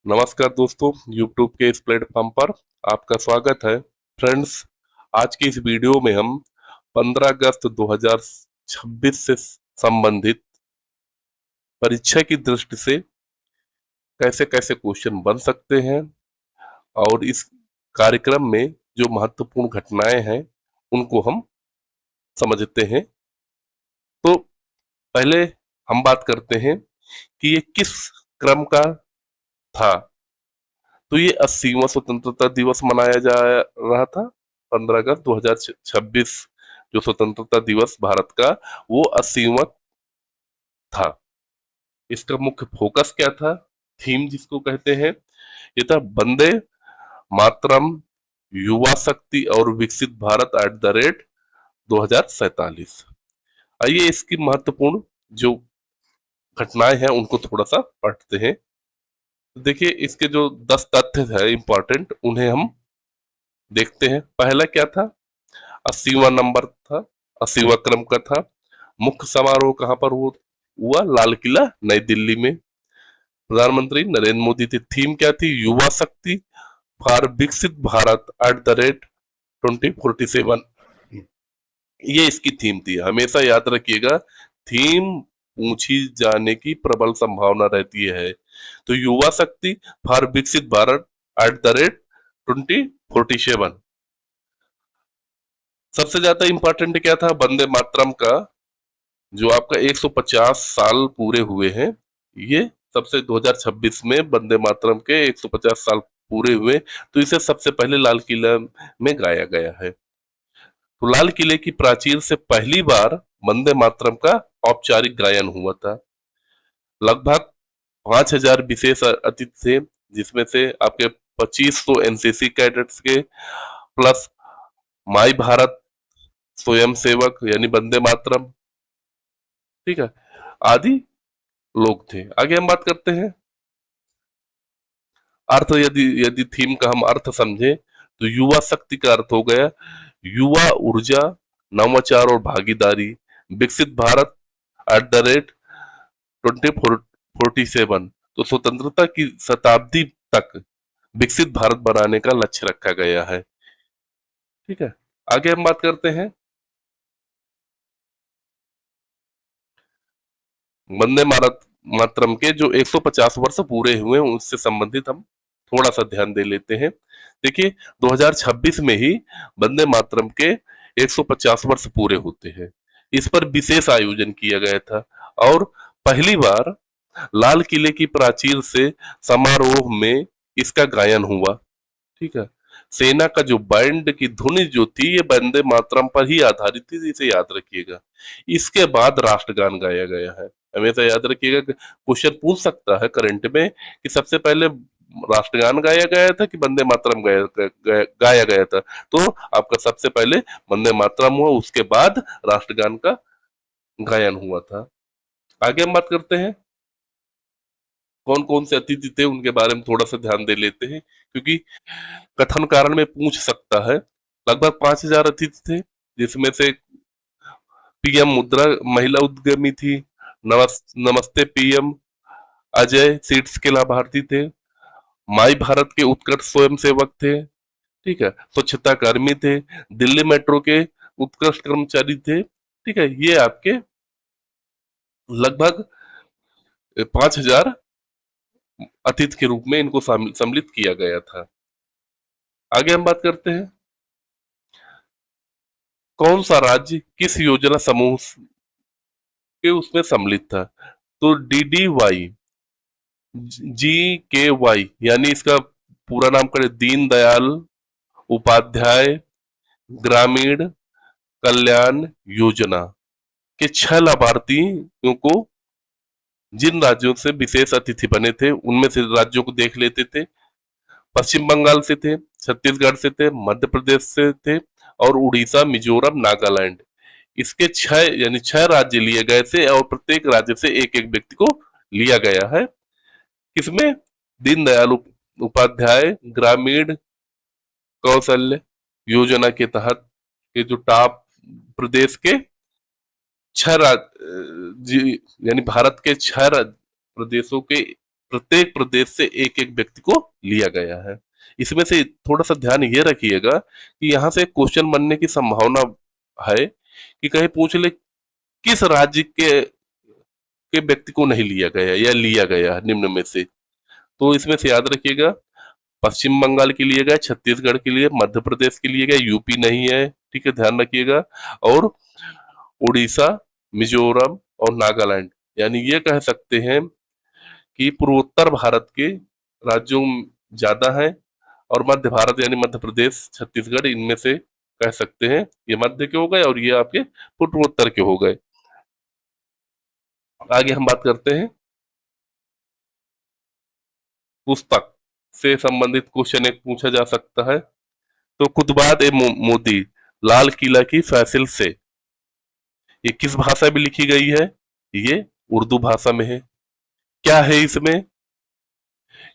नमस्कार दोस्तों, YouTube के इस प्लेटफॉर्म पर आपका स्वागत है। फ्रेंड्स, आज की इस वीडियो में हम 15 अगस्त 2026 से संबंधित परीक्षा की दृष्टि से कैसे कैसे क्वेश्चन बन सकते हैं और इस कार्यक्रम में जो महत्वपूर्ण घटनाएं हैं उनको हम समझते हैं। तो पहले हम बात करते हैं कि ये किस क्रम का था। तो ये 80वां स्वतंत्रता दिवस मनाया जा रहा था। 15 अगस्त 2026 जो स्वतंत्रता दिवस भारत का, वो 80वां था। इसका मुख्य फोकस क्या था, थीम जिसको कहते हैं, ये था वंदे मातरम, युवा शक्ति और विकसित भारत एट द रेट 2047। आइए इसकी महत्वपूर्ण जो घटनाएं हैं उनको थोड़ा सा पढ़ते हैं। देखिए, इसके जो 10 तथ्य है इंपॉर्टेंट, उन्हें हम देखते हैं। पहला क्या था, 80वां नंबर था, 80वां क्रम का था। मुख्य समारोह कहाँ पर हुआ? लाल किला, नई दिल्ली में। प्रधानमंत्री नरेंद्र मोदी थे। थीम क्या थी? युवा शक्ति फॉर विकसित भारत एट द रेट 2047। ये इसकी थीम थी। हमेशा याद रखिएगा, थीम पूछी जाने की प्रबल संभावना रहती है। तो युवा शक्ति फॉर विकसित भारत एट द रेट 2047। सबसे ज्यादा इंपॉर्टेंट क्या था? वंदे मातरम का जो आपका 150 साल पूरे हुए हैं, ये सबसे 2026 में वंदे मातरम के 150 साल पूरे हुए, तो इसे सबसे पहले लाल किला में गाया गया है। तो लाल किले की प्राचीर से पहली बार वंदे मातरम का औपचारिक गायन हुआ था। लगभग 5000 विशेष अतिथि थे, जिसमें से आपके 2500 एनसीसी कैडेट्स के, प्लस माई भारत स्वयंसेवक यानी वंदे मातरम, ठीक है, आदि लोग थे। आगे हम बात करते हैं अर्थ। यदि यदि थीम का हम अर्थ समझे तो युवा शक्ति का अर्थ हो गया युवा ऊर्जा, नवाचार और भागीदारी, विकसित भारत एट द रेट 2047। तो स्वतंत्रता की शताब्दी तक विकसित भारत बनाने का लक्ष्य रखा गया है। ठीक है, आगे हम बात करते हैं वंदे मातरम के जो 150 वर्ष पूरे हुए हैं उससे संबंधित हम थोड़ा सा ध्यान दे लेते हैं। देखिए, 2026 में ही वंदे मातरम के 150 वर्ष पूरे होते हैं। इस पर विशेष आयोजन किया गया था और पहली बार लाल किले की प्राचीर से समारोह में इसका गायन हुआ। ठीक है, सेना का जो बैंड की धुन जो थी, ये वंदे मातरम पर ही आधारित थी, इसे याद रखिएगा। इसके बाद राष्ट्रगान गाया गया है। हमेशा याद रखिएगा, क्वेश्चन पूछ सकता है करंट में कि सबसे पहले राष्ट्रगान गाया गया था कि वंदे मातरम गाया गया था। तो आपका सबसे पहले वंदे मातरम हुआ, उसके बाद राष्ट्रगान का गायन हुआ था। आगे हम बात करते हैं कौन कौन से अतिथि थे, उनके बारे में थोड़ा सा ध्यान दे लेते हैं, क्योंकि कथन कारण में पूछ सकता है। लगभग 5000 अतिथि थे, जिसमें से पीएम मुद्रा महिला उद्यमी थी, नमस्ते पीएम अजय सीड्स के लाभार्थी थे, माई भारत के उत्कर्ष स्वयंसेवक थे, ठीक है, स्वच्छता कर्मी थे, दिल्ली मेट्रो के उत्कृष्ट कर्मचारी थे। ठीक है, ये आपके लगभग 5000 अतिथि के रूप में इनको सम्मिलित किया गया था। आगे हम बात करते हैं कौन सा राज्य किस योजना समूह के उसमें सम्मिलित था। तो DDY, GKY यानी इसका पूरा नाम करे दीनदयाल उपाध्याय ग्रामीण कल्याण योजना के 6 लाभार्थियों को, जिन राज्यों से विशेष अतिथि बने थे उनमें से राज्यों को देख लेते थे। पश्चिम बंगाल से थे, छत्तीसगढ़ से थे, मध्य प्रदेश से थे और उड़ीसा, मिजोरम, नागालैंड। इसके 6 यानी 6 राज्य लिए गए थे और प्रत्येक राज्य से एक एक व्यक्ति को लिया गया है। किसमें? दीनदयाल उपाध्याय ग्रामीण कौशल्य योजना के तहत ये जो टॉप प्रदेश के 6 यानी भारत के 6 प्रदेशों के प्रत्येक प्रदेश से एक एक व्यक्ति को लिया गया है। इसमें से थोड़ा सा ध्यान ये रखिएगा कि यहाँ से क्वेश्चन बनने की संभावना है कि कहीं पूछ ले किस राज्य के व्यक्ति को नहीं लिया गया या लिया गया निम्न में से। तो इसमें से याद रखिएगा, पश्चिम बंगाल के लिए गए, छत्तीसगढ़ के लिए, मध्य प्रदेश के लिए गए, यूपी नहीं है, ठीक है, ध्यान रखिएगा। और उड़ीसा, मिजोरम और नागालैंड, यानी ये कह सकते हैं कि पूर्वोत्तर भारत के राज्यों ज्यादा है, और मध्य भारत यानी मध्य प्रदेश, छत्तीसगढ़, इनमें से कह सकते हैं ये मध्य के हो गए और ये आपके पूर्वोत्तर के हो गए। आगे हम बात करते हैं पुस्तक से संबंधित क्वेश्चन एक पूछा जा सकता है। तो कुतुबात ए मोदी लाल किला की फैसिल से, ये किस भाषा में लिखी गई है? ये उर्दू भाषा में है। क्या है इसमें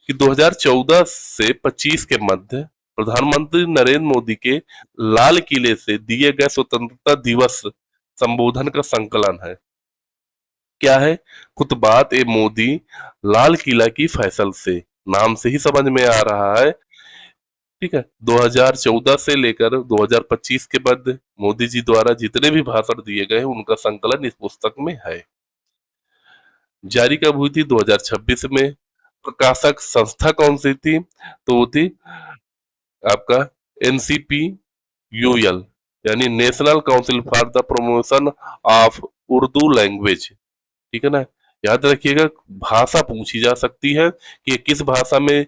कि 2014 से 25 के मध्य प्रधानमंत्री नरेंद्र मोदी के लाल किले से दिए गए स्वतंत्रता दिवस संबोधन का संकलन है। क्या है? खुतबात ए मोदी लाल किला की फैसल से, नाम से ही समझ में आ रहा है, ठीक है। 2014 से लेकर 2025 के मध्य मोदी जी द्वारा जितने भी भाषण दिए गए उनका संकलन इस पुस्तक में है। जारी कब हुई थी? 2026 में। प्रकाशक संस्था कौन सी थी? तो वो थी आपका एनसीपी यूएल, यानी national council for the promotion of Urdu language, ठीक है ना। याद रखिएगा, भाषा पूछी जा सकती है कि ये किस भाषा में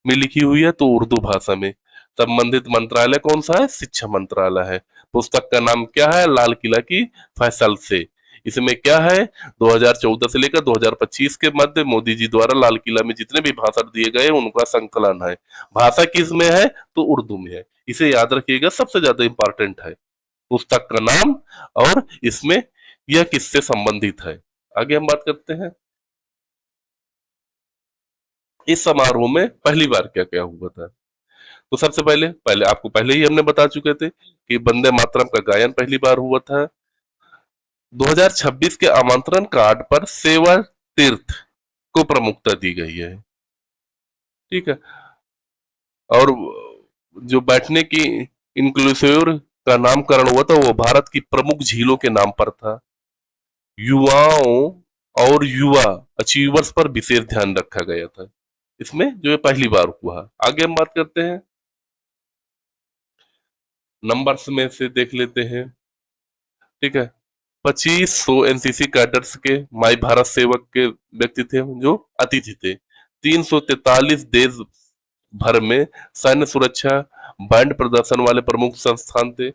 लिखी हुई है, तो उर्दू भाषा में। संबंधित मंत्रालय कौन सा है? शिक्षा मंत्रालय है। पुस्तक का नाम क्या है? लाल किला की फैसल से। इसमें क्या है? 2014 से लेकर 2025 के मध्य मोदी जी द्वारा लाल किला में जितने भी भाषण दिए गए उनका संकलन है। भाषा किस में है? तो उर्दू में है। इसे याद रखिएगा, सबसे ज्यादा इंपॉर्टेंट है पुस्तक का नाम और इसमें यह किससे संबंधित है। आगे हम बात करते हैं इस समारोह में पहली बार क्या क्या हुआ था। तो सबसे पहले पहले आपको पहले ही हमने बता चुके थे कि वंदे मातरम का गायन पहली बार हुआ था। 2026 के आमंत्रण कार्ड पर सेवा तीर्थ को प्रमुखता दी गई है, ठीक है। और जो बैठने की इंक्लूसिव का नामकरण हुआ था वो भारत की प्रमुख झीलों के नाम पर था। युवाओं और युवा अचीवर्स पर विशेष ध्यान रखा गया था इसमें, जो ये पहली बार हुआ। आगे हम बात करते हैं नंबर्स में से देख लेते हैं, ठीक है। 2500 एनसीसी कैडर्स के माई भारत सेवक के व्यक्ति थे जो अतिथि थे। 343 देश भर में सैन्य सुरक्षा बैंड प्रदर्शन वाले प्रमुख संस्थान थे।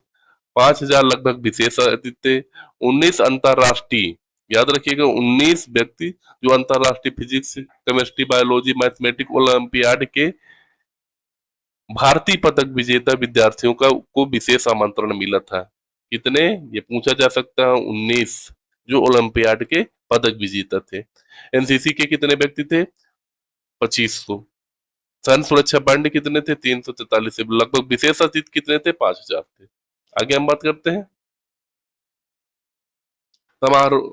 5000 लगभग विशेष अतिथि थे। 19 अंतरराष्ट्रीय, याद रखिएगा, 19 व्यक्ति जो अंतरराष्ट्रीय physics, chemistry, biology, mathematics olympiad के भारतीय पदक विजेता विद्यार्थियों को विशेष आमंत्रण मिला था। कितने? ये पूछा जा सकता है। 19 जो ओलंपियाड के पदक विजेता थे। एनसीसी के कितने व्यक्ति थे? 2500। सैन्य सुरक्षा बैंड कितने थे? 343 से लगभग विशेष अतिथि कितने थे? 5000 थे। आगे हम बात करते हैं समारोह,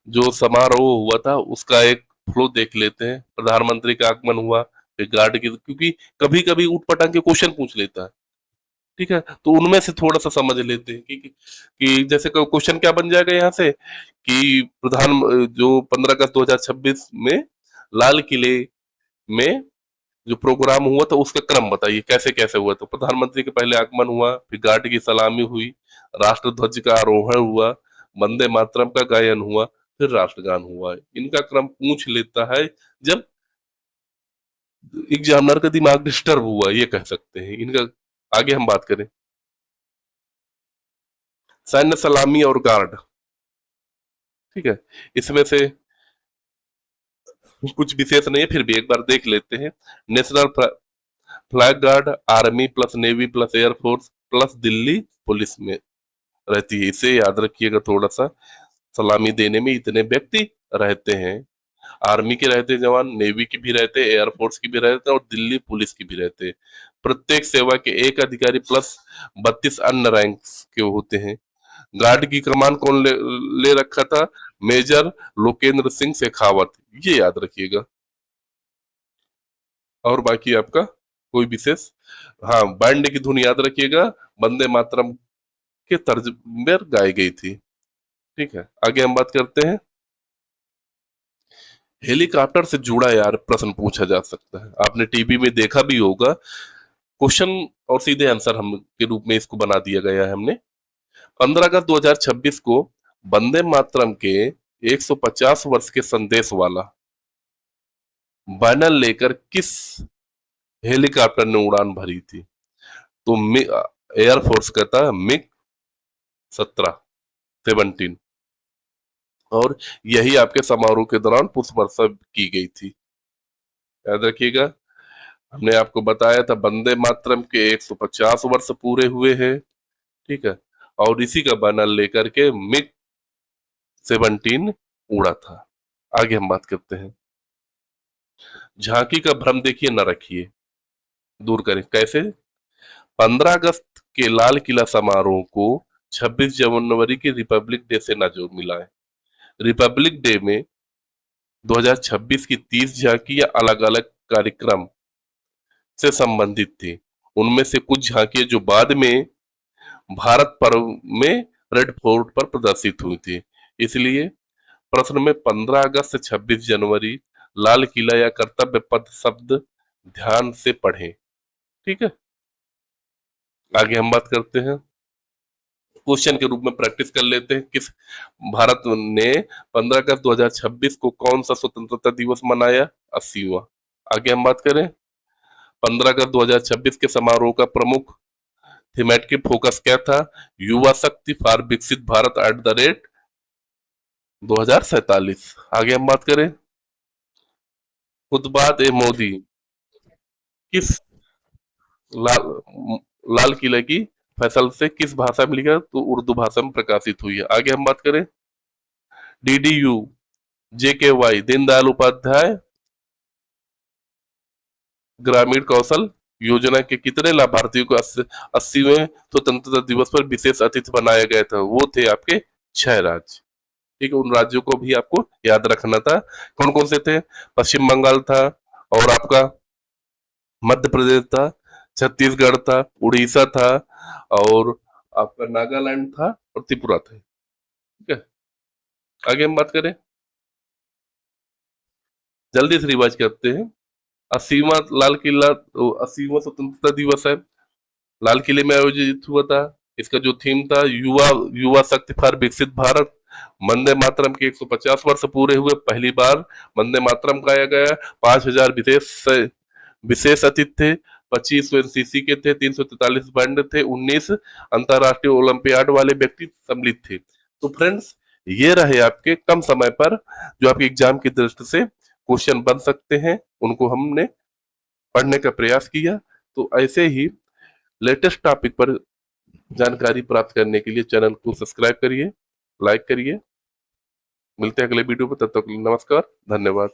जो समारोह हुआ था उसका एक फ्लो देख लेते हैं। प्रधानमंत्री का आगमन हुआ, फिर गार्ड की, क्योंकि कभी कभी ऊट पटांग के क्वेश्चन पूछ लेता है, ठीक है। तो उनमें से थोड़ा सा समझ लेते हैं कि जैसे क्वेश्चन क्या बन जाएगा यहाँ से कि प्रधान जो 15 अगस्त 2026 में लाल किले में जो प्रोग्राम हुआ था उसका क्रम बताइए, कैसे कैसे हुआ। तो प्रधानमंत्री के पहले आगमन हुआ, फिर गार्ड की सलामी हुई, राष्ट्र ध्वज का आरोहण हुआ, वंदे मातरम का गायन हुआ, फिर राष्ट्रगान हुआ। इनका क्रम पूछ लेता है जब एग्जामिनर का दिमाग डिस्टर्ब हुआ, ये कह सकते हैं इनका। आगे हम बात करें सैन्य सलामी और गार्ड, ठीक है। इसमें से कुछ विशेष नहीं है, फिर भी एक बार देख लेते हैं। National flag guard army plus navy plus air force plus Delhi police में रहती है। इसे याद रखिएगा थोड़ा सा, सलामी देने में इतने व्यक्ति रहते हैं। आर्मी के रहते जवान, नेवी के भी रहते, एयरफोर्स की भी रहते और दिल्ली पुलिस की भी रहते। प्रत्येक सेवा के एक अधिकारी प्लस 32 अन्य रैंक के होते हैं। गार्ड की कमान कौन ले रखा था? मेजर लोकेंद्र सिंह शेखावत, ये याद रखिएगा। और बाकी आपका कोई विशेष, हाँ बैंड की धुन याद रखिएगा, वंदे मातरम के तर्ज में गाई गई थी। ठीक है, आगे हम बात करते हैं। हेलीकॉप्टर से जुड़ा यार प्रश्न पूछा जा सकता है, आपने टीवी में देखा भी होगा। क्वेश्चन और सीधे आंसर हम के रूप में इसको बना दिया गया है हमने। 15 अगस्त 2026 को वंदे मातरम के 150 वर्ष के संदेश वाला बैनर लेकर किस हेलीकॉप्टर ने उड़ान भरी थी? तो एयरफोर्स का था मिग 17 और यही आपके समारोह के दौरान पुष्प वर्षा की गई थी। याद रखिएगा, हमने आपको बताया था वंदे मातरम के 150 वर्ष पूरे हुए हैं। ठीक है, और इसी का बैनर लेकर के मिग 17 उड़ा था। आगे हम बात करते हैं। झांकी का भ्रम देखिए न रखिए, दूर करें कैसे? 15 अगस्त के लाल किला समारोह को 26 जनवरी के रिपब्लिक डे से न जोड़ मिलाएं। रिपब्लिक डे में 2026 की 30 झांकियां अलग अलग कार्यक्रम से संबंधित थी। उनमें से कुछ झांकियां जो बाद में भारत पर्व में रेड फोर्ट पर प्रदर्शित हुई थी। इसलिए प्रश्न में 15 अगस्त से 26 जनवरी, लाल किला या कर्तव्य पथ शब्द ध्यान से पढ़ें। ठीक है, आगे हम बात करते हैं। क्वेश्चन के रूप में प्रैक्टिस कर लेते हैं। किस भारत ने 15 अगस्त 2026 को कौन सा स्वतंत्रता दिवस मनाया? 80वां। आगे हम बात करें। 15 अगस्त 2026 के समारोह का प्रमुख थीमेटिक फोकस क्या था? युवा शक्ति फॉर विकसित भारत @ 2047। आगे हम बात करें। खुतबात ए मोदी किस लाल लाल किले की फैसल से किस भाषा में लिखा? तो उर्दू भाषा में प्रकाशित हुई है। आगे हम बात करें। DDU JKY दीनदयाल उपाध्याय ग्रामीण कौशल योजना के कितने लाभार्थियों को 80वें स्वतंत्रता दिवस पर विशेष अतिथि बनाया गया था? वो थे आपके 6 राज्य। ठीक है, उन राज्यों को भी आपको याद रखना था। कौन कौन से थे? पश्चिम बंगाल था, और आपका मध्य प्रदेश था, छत्तीसगढ़ था, उड़ीसा था, और आपका नागालैंड था, और त्रिपुरा था। ठीक है, आगे हम बात करें। जल्दी से रिवाइज करते हैं। 80वां लाल किला 80वां स्वतंत्रता दिवस है, लाल किले में आयोजित हुआ था। इसका जो थीम था युवा युवा शक्ति फॉर विकसित भारत। वंदे मातरम के 150 वर्ष पूरे हुए, पहली बार वंदे मातरम गाया गया। 5000 विशेष अतिथि थे, 25 एनसीसी के थे, 343 बैंड थे, 19 अंतरराष्ट्रीय ओलंपियाड वाले व्यक्ति सम्मिलित थे। तो फ्रेंड्स, ये रहे आपके कम समय पर जो आपके एग्जाम की दृष्टि से क्वेश्चन बन सकते हैं, उनको हमने पढ़ने का प्रयास किया। तो ऐसे ही लेटेस्ट टॉपिक पर जानकारी प्राप्त करने के लिए चैनल को सब्सक्राइब करिए, लाइक करिए। मिलते हैं अगले वीडियो में, तब तक के लिए नमस्कार, धन्यवाद।